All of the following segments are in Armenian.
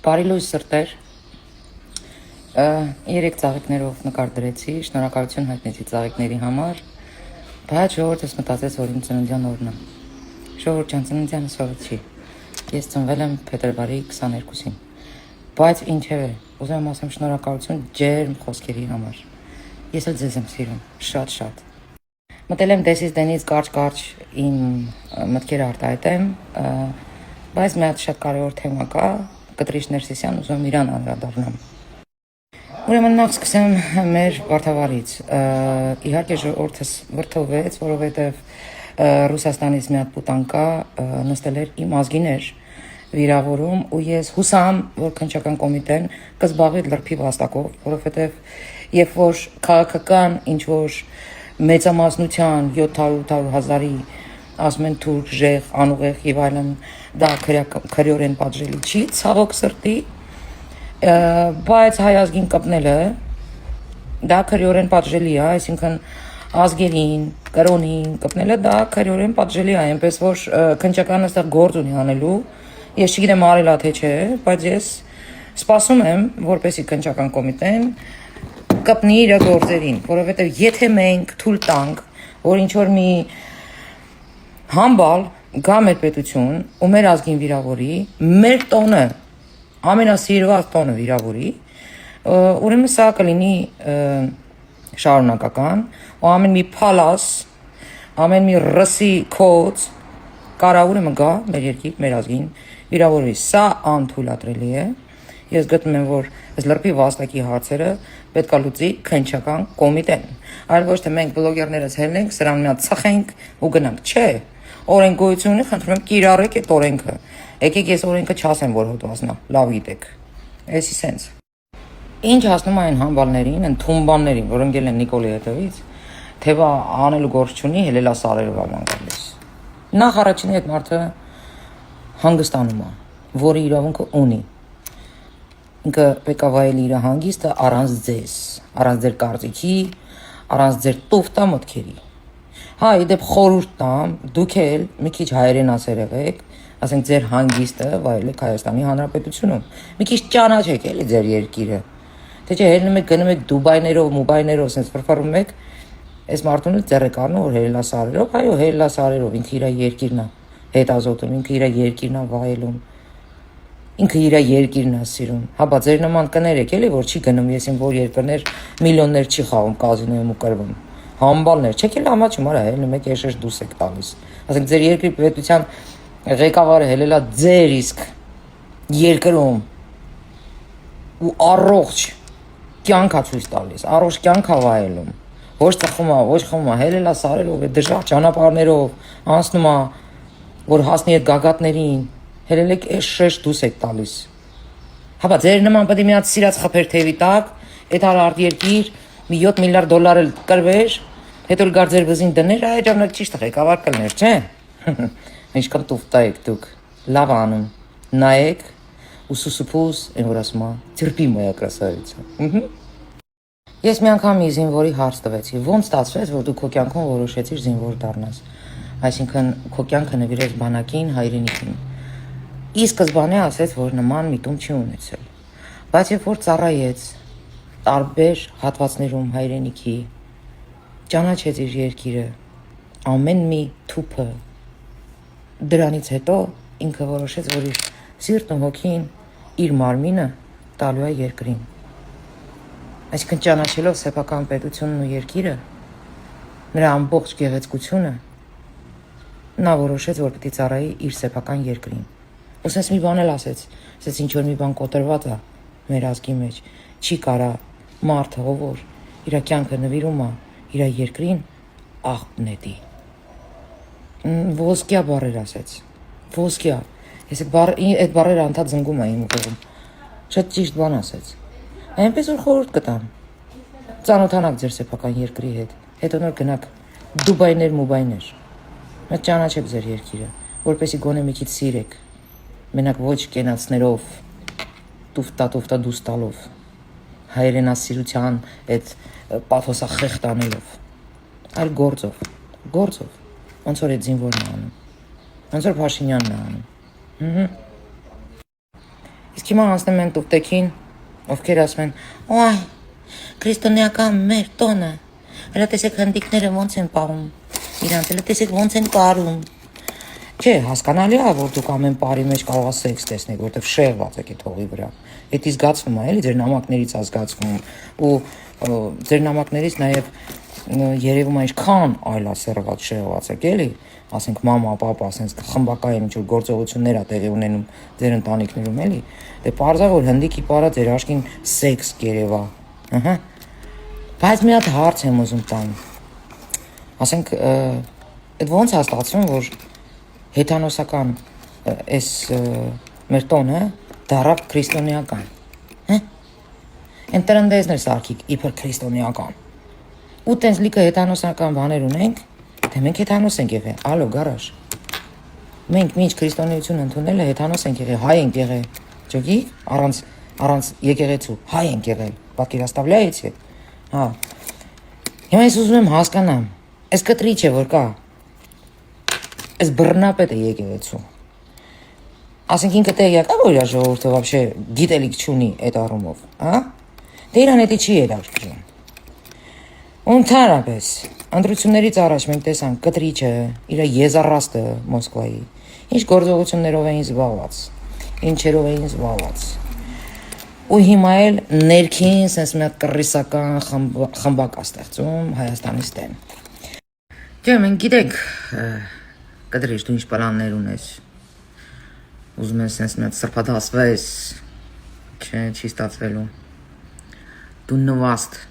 Բարի լույս սրտեր, երեք ծաղիկներով նկարդրեցի, շնորհակալություն հայտնեցի ծաղիկների համար, բայց ժողովուրդս մտածեց, որ իմ ծննդյան օրն է։ Ժողովուրդ ջան, ծննդյանս օրը չի։ Ես ծնվել եմ փետրվարի 22-ին։ Բայց ինչևէ, ուզում եմ ասեմ շնորհակալություն ջերմ խոսքերի համար։ Ես էլ ձեզ եմ սիրում, շատ։ Մտել եմ դեսից դենից կարճ իմ մտքերը արտահայտեմ, բայց մի հատ շատ կարևոր թեմա կա, Կտրիշ Ներսիսյան, ուզում եմ իրան անդրադառնամ։ Ուրեմն նախ սկսեմ մեր բարդավարից։ Իհարկե ժողովուրդս վրդովվեց, որովհետև Ռուսաստանից մի հատ պուտան կա, նստել էր իմ ազգիներ վիրավորում ու ես հուսամ, որ քննչական կոմիտեն կզբաղվի լրիվ վաստակով, որովհետև երբ որ քաղաքական ինչ-որ մեծամասնության 700-800 հազարի ասում են թուրք, ժեղ, անուղեղ եւ այլն, դա քրեորեն պատժելի չի, ցավոք սրտի, բայց հայ ազգին կպնելը դա քրեորեն պատժելի է, այսինքն ազգերին, կրոնին կպնելը դա քրեորեն պատժելի է, այնպես որ քննչականը այստեղ գործ ունի անելու, ես չգիտեմ արել է թե չէ, բայց ես սպասում եմ, որպեսզի քննչական կոմիտեն կպնի իր գործերին, որովհետեւ եթե մենք թույլ տանք, որ ինչ որ մի համբալ գա մեր պետություն ու մեր ազգին վիրավորի, մեր տոնը, ամենասիրված տոնը վիրավորի, ուրեմն սա կլինի շարունակական ու ամեն մի փալաս, ամեն մի ռսի կոց կարա ուրեմն գա մեր երկիր, մեր ազգին վիրավորի, սա անթույլատրելի է, ես գտնում եմ, որ այս լրիվ վաստակի հարցերը պետք է լուծի քննչական կոմիտեն, այլ ոչ թե մենք բլոգերներս հելնենք, սրան մի հատ ծխենք ու գնանք, չէ, օրենք գոյություն ունի, խնդրում եմ կիրառեք այդ օրենքը, եկեք ես օրենքը չասեմ, որ հոտվածնա, լավ գիտեք, էսի սենց։ Ինչ հասնում այն համբալներին, այն թումբաններին, որ ընկել են Նիկոլի հետևից, թեվա անելու գործ չունի, հելելա սարերով աման գալիս։ Նախ առաջինի այդ մարդը հանգստանում է, որի իրավունքը ունի։ Ինքը պետք է վայելի իր հանգիստը առանց ձեզ, առանց ձեր կարծիքի, առանց ձեր տուֆտա մտքերի։ Հա, իդեպ խորհուրդ տամ, դուք էլ մի քիչ հայերենասեր եղեք, ասենք ձեր հանգիստը վայելեք Հայաստանի Հանրապետությունում։ Մի քիչ ճանաչեք էլի ձեր երկիրը։ Թե չէ հելնում եք գնում եք Դուբայներով, Մուբայներով, ասենց ֆրֆռում եք, այս մարդուն էլ ձեռ եք առնում, որ հելլասարերով, այո, հելլասարերով, ինքը իր երկիրն է հետազոտում, ինքը իր երկիրն է վայելում։ Ինքը իր երկիրն է սիրում։ Հաբա ձեր նման կներեք էլի, որ չի գնում, ես իմ որ երկրներ միլիոններ չի խաղում կազինոյում ու կրվում։ Համբալներ, չեք էլ ամաչում, արա, հելնում եք եշեշ դուս եք տալիս։ Ասենք ձեր երկրի պետության ղեկավարը հելելա ձեր իսկ երկրում ու առողջ կյանք է ցույց տալիս, առողջ կյանք է վայելում։ Ոչ ծխում է, ոչ խմում է, հելելա սարերով, դժվար ճանապարհներով անցնում է, որ հասնի այդ գագաթներին, հելելեք էշեշ դուս եք տալիս։ Հաբա ձեր նման պետք է մի հատ սիրած խփեր թևի տակ, այդ արարտ երկիր մի 7 միլիարդ դոլար էլ կրվեր, հետո գար ձեր վզին դներ, այ ժամանակ ճիշտ է, ղեկավար կլներ, չէ։ Ինչքան տուֆտա եք դուք, լավ անում, նայեք ու սուսուփուս, այն որ ասում է, ծրպի моя красавица։ Ես մի անգամ մի զինվորի հարց տվեցի, ոնց ստացվեց, որ դու քո կյանքում որոշեցիր զինվոր դառնաս։ Այսինքն քո կյանքը նվիրեց բանակին, հայրենիքին։ Ի սկզբանե ասեց, որ նման միտում չի ունեցել։ Բայց երբ որ ծառայեց տարբեր հատվածներում հայրենիքի, ճանաչեց իր երկիրը, ամեն մի թուփը, դրանից հետո ինքը որոշեց, որ իր սիրտն ու հոգին, իր մարմինը տալու է երկրին։ Այսինքն ճանաչելով սեփական պետությունն ու երկիրը, նրա ամբողջ գեղեցկությունը, նա որոշեց, որ պետք է ծառայի իր սեփական երկրին։ Ու սենց մի բան էլ ասեց, սենց ինչ որ մի բան կոտրված է մեր ազգի մեջ, չի կարա մարդը, ով իր կյանքը նվիրում է իր երկրին, աղբ նետի։ Ոսկյա բառեր ասեց, ոսկյա։ Ես այդ բառերը անդադ զնգում եմ իմ ուղեղում, շատ ճիշտ բան ասեց։ Այնպես որ խորհուրդ կտամ, ծանոթանաք ձեր սեփական երկրի հետ, հետո նոր գնաք Դուբայներ, Մուբայներ, մեկ ճանաչեք ձեր երկիրը, որպեսզի գոնե մի քիչ սիրեք, մենակ ոչ կենացներով, տուֆտա դուս տալով, հայրենասիրության այդ պաթոսախեղտ անելով, այլ գործով, ոնց որ այդ զինվորն է անում, ոնց որ Փաշինյանն է անում։ Իսկ հիմա անցնում են տուփտեքին, ովքեր ասում են. «Ոայ, քրիստոնեական մեր տոնը, հələ տեսեք հնդիկները ոնց են պահում, իրանց հələ տեսեք ոնց են կարում»։ Չէ, հասկանալի է, որ դուք ամեն բարի մեջ կարող եք սեքս տեսնեք, որովհետև շեղված եք այդ հողի վրա։ Դա զգացվում է, էլի ձեր նամակներից է զգացվում, ու ձեր նամակներից նաև երևում է ինչքան այլասերված շեղված եք, էլի, ասենք մամա, պապա, ասենց խմբակային ինչ-որ գործողություններ է տեղի ունենում ձեր ընտանիքներում, էլի։ Դե պարզա որ հնդիկի պարա ձեր աշկին սեքս կերևա։ Ահա։ Բայց մի հատ հարց եմ ուզում տամ։ Ասենք այդ ոնց է ստացվում, որ հեթանոսական այս մեր տոնը դարավ քրիստոնեական։ Հա։ Այն տրնդեզներ սարքիկ իբր քրիստոնեական։ Ու տենց լիքը հեթանոսական բաներ ունենք, թե մենք հեթանոս ենք եղել, ալո գարաժ։ Մենք մինչ քրիստոնեություն ընդունելը հեթանոս ենք եղել, հայ ենք եղել, ճոգի, առանց եկեղեցու, հայ ենք եղել, պատկերացնավլիայիցի։ Հա։ Հիմա ես ուզում եմ հասկանամ, այս կտրիչ է որ կա, այս բռնապետը եկեղեցու։ Ասենք ինքը տեղյակ է, որ իր ժողովուրդը вообще գիտելիք չունի այդ առումով, հա։ Դե իրան էդի չի երաշխում։ Ընդհանրապես, ընտրություններից առաջ մենք տեսանք կտրիչը, իր եզառաստը Մոսկվայի, ինչ գործողություններով էին զբաղված, ինչերով էին զբաղված։ Ու հիմա էլ ներքին sense մի հատ կռիսական խմբակ է ստեղծում Հայաստանից դեմ։ Ջա, մենք գիտենք, կտրիչ դու ինչ պլաններ ունես։ Ուզում ես sense մի հատ սրբադասվես, չի ստացվելու։ Դու նվաստ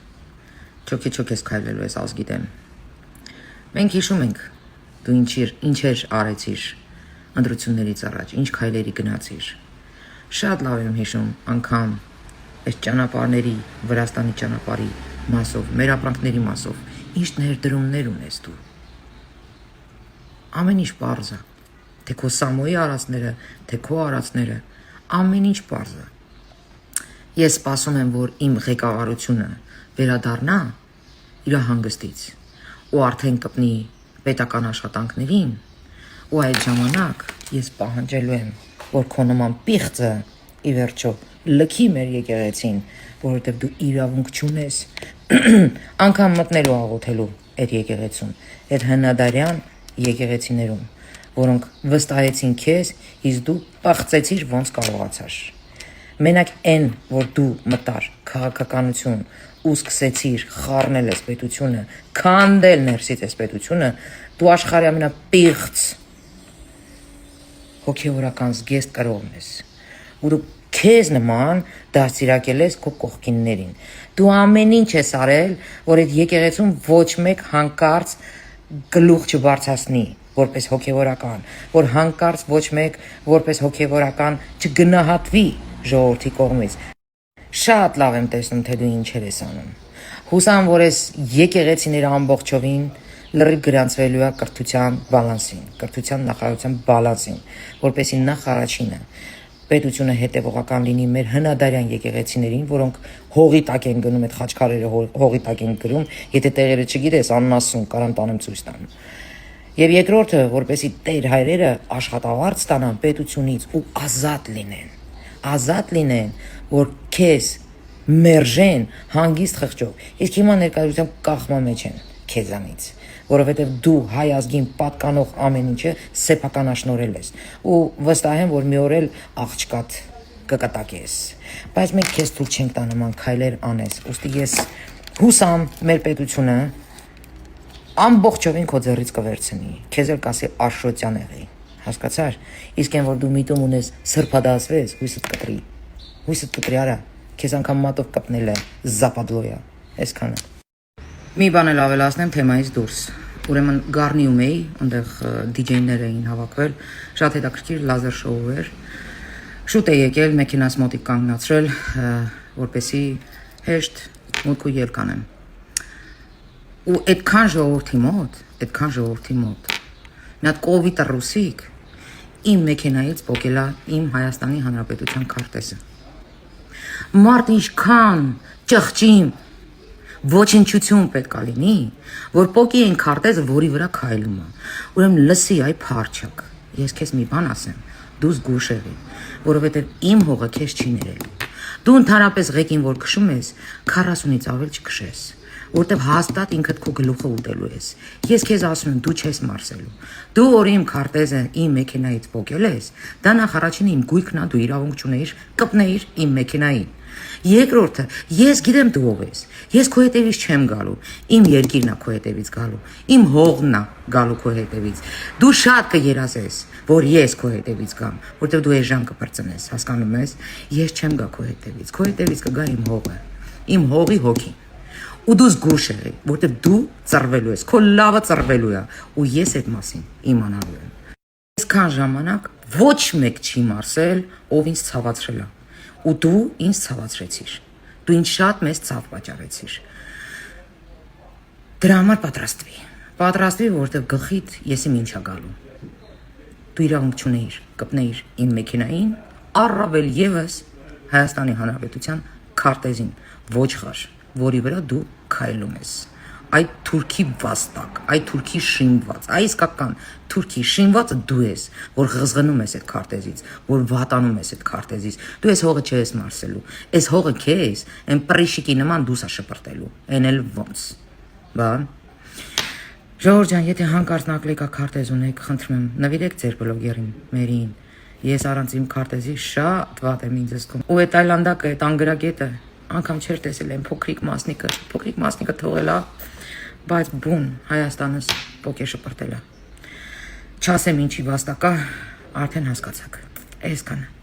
չոք ես քայլելու ես ազգի դեմ։ Մենք հիշում ենք, դու ինչեր արեցիր ընտրություններից առաջ, ինչ քայլերի գնացիր։ Շատ լավ եմ հիշում, անգամ այս ճանապարհների, Վրաստանի ճանապարհի մասով, մեր ապրանքների մասով, ինչ ներդրումներ ունես դու։ Ամեն ինչ պարզ է, թե քո Սամոյի արածները, թե քո արածները, ամեն ինչ պարզ է։ Ես սպասում եմ, որ իմ ղեկավարությունը վերադառնա իր հանգստից ու արդեն կպնի պետական աշխատանքներին ու այդ ժամանակ ես պահանջելու եմ, որ քո նման պիղծը ի վերջո լքի մեր եկեղեցին, որովհետև դու իրավունք չունես անգամ մտնելու աղոթելու այդ եկեղեցուն, այդ հնադարյան եկեղեցիներում, որոնք վստահեցին քեզ, իսկ դու պաղծեցիր ոնց կարողացար։ Մենակ այն, որ դու մտար քաղաքականություն ու սկսեցիր խառնել ես պետությունը, քանդել ներսից ես պետությունը, դու աշխարհի ամենապիղծ հոգևորական զգեստ կրողն ես։ Ու դու քեզ նման դաստիարակել ես քո կողքիններին։ Դու ամեն ինչ ես արել, որ այդ եկեղեցում ոչ մեկ հանկարծ գլուխ չբարձրացնի որպես հոգևորական, որ հանկարծ ոչ մեկ որպես հոգևորական չգնահատվի ժողովրդի կողմից։ Շատ լավ եմ տեսնում, թե դու ինչեր ես անում։ Հուսամ, որ այս եկեղեցիները ամբողջովին լրիվ գրանցվելու է կրթության բալանսին, կրթության նախարարության բալանսին, որպեսզի նախ առաջինը պետությունը հետևողական լինի մեր հնադարյան եկեղեցիներին, որոնք հողի տակ են գնում, այդ խաչքարերը հողի տակ են գրում, եթե տեղերը չգիտես, աննասուն կարամ տանեմ ցույց տամ։ Եվ երկրորդը, որպեսզի տեր հայրերը աշխատավարձ ստանան պետությունից ու ազատ լինեն, որ քեզ մերժեն հանգիստ խղճով։ Իսկ հիմա ներկայությամբ կախման մեջ են քեզանից, որովհետև դու հայ ազգին պատկանող ամեն ինչը սեփականաշնորհել ես ու վստահ եմ, որ մի օր էլ աղջկատ կկտակես։ Բայց մենք քեզ թույլ չենք տա նման քայլեր անես։ Ուստի ես հուսամ մեր պետությունը ամբողջովին քո ձեռից կվերցնի։ Քեզ էլ կասի Աշոտյան եղի։ Հասկացար։ Իսկ այն որ դու միտում ունես սրբադասվես, հույսդ կտրի արա։ Քեզ անգամ մատով կպնել է զապադլոյա։ Այսքանը։ Մի բան էլ ավելացնեմ թեմայից դուրս։ Ուրեմն Գառնիում էի, այնտեղ դիջեյներ էին հավաքվել, շատ հետաքրքիր լազեր շոու էր։ Շուտ է եկել, մեքենաս մոտիկ կանգնացրել, որպեսզի հեշտ մուտք ու ելք անեմ։ Ու այդքան ժողովրդի մոտ, մի հատ կովիտը ռուսիկ իմ մեքենայից փոկել է իմ Հայաստանի Հանրապետության քարտեզը։ Մարդ ինչքան ճղճիմ ոչնչություն պետք է լինի, որ փոկի այն քարտեզը, որի վրա քայլում է։ Ուրեմն լսի այ փարչակ։ Ես քեզ մի բան ասեմ, դու զգուշ եղի, որովհետև իմ հողը քեզ չի ներելու։ Դու ընդհանրապես ղեկին որ քշում ես, 40-ից ավել չքշես, որտեվ հաստատ ինքդ քո գլուխը ուտելու ես։ Ես քեզ ասում եմ, դու չես մարսելու։ Դու որ իմ քարտեզը իմ մեքենայից փոկել ես, դա նախ առաջինը իմ գույքն է, դու իրավունք չունեիր կպնեիր իմ մեքենային։ Երկրորդը, ես գիտեմ դու ով ես։ Ես քո հետևից չեմ գալու։ Իմ երկիրն է քո հետևից գալու։ Իմ հողն է գալու քո հետևից։ Դու շատ կերազես, որ ես քո հետևից գամ, որտեղ դու էժան կպրծնես, հասկանում ես։ Ես չեմ գա քո հետևից։ Քո հետևից կգա իմ հողը։ Իմ հողի հոգին։ Ու դու զգուշ եղի, որտեղ դու ծռվելու ես, քո լավը ծռվելու է, ու ես այդ մասին իմանալու եմ։ Այսքան ժամանակ ոչ մեկ չի մարսել, ով ինձ ցավացրել է։ Ու դու ինձ ցավացրեցիր։ Դու ինձ շատ մեծ ցավ պատճառեցիր։ Դրա համար պատրաստվի, որտեղ գլխիդ ես իմ ինչա գալու։ Դու իրավունք չունեիր կպնեիր իմ մեքենային, առավել եւս Հայաստանի Հանրապետության քարտեզին, ոչխար, որի վրա դու քայլում ես։ Այդ թուրքի վաստակ, այդ թուրքի շինված, այ իսկական թուրքի շինվածը դու ես, որ ղզղնում ես այդ քարտեզից, որ վատանում ես այդ քարտեզից։ Դու ես հողը չես մարսելու։ Այս հողը քեզ այն պրիշիկի նման դուս է շպրտելու։ Այն էլ ոնց։ Բան։ Ժողովուրդ ջան, եթե հանկարծ նակլեկա քարտեզ ունեք, խնդրում եմ, նվիրեք ձեր բլոգերին, մերին։ Ես առանց իմ քարտեզի շատ վատ եմ ինձ զգում։ Ու այդ այլանդակը, այդ անգրագետը անգամ չէր տեսել այն փոքրիկ մասնիկը թողելա, բայց բուն Հայաստանս պոկե շպրտելա։ Չասեմ ինչի վաստակա, արդեն հասկացաք։ Այսքանը։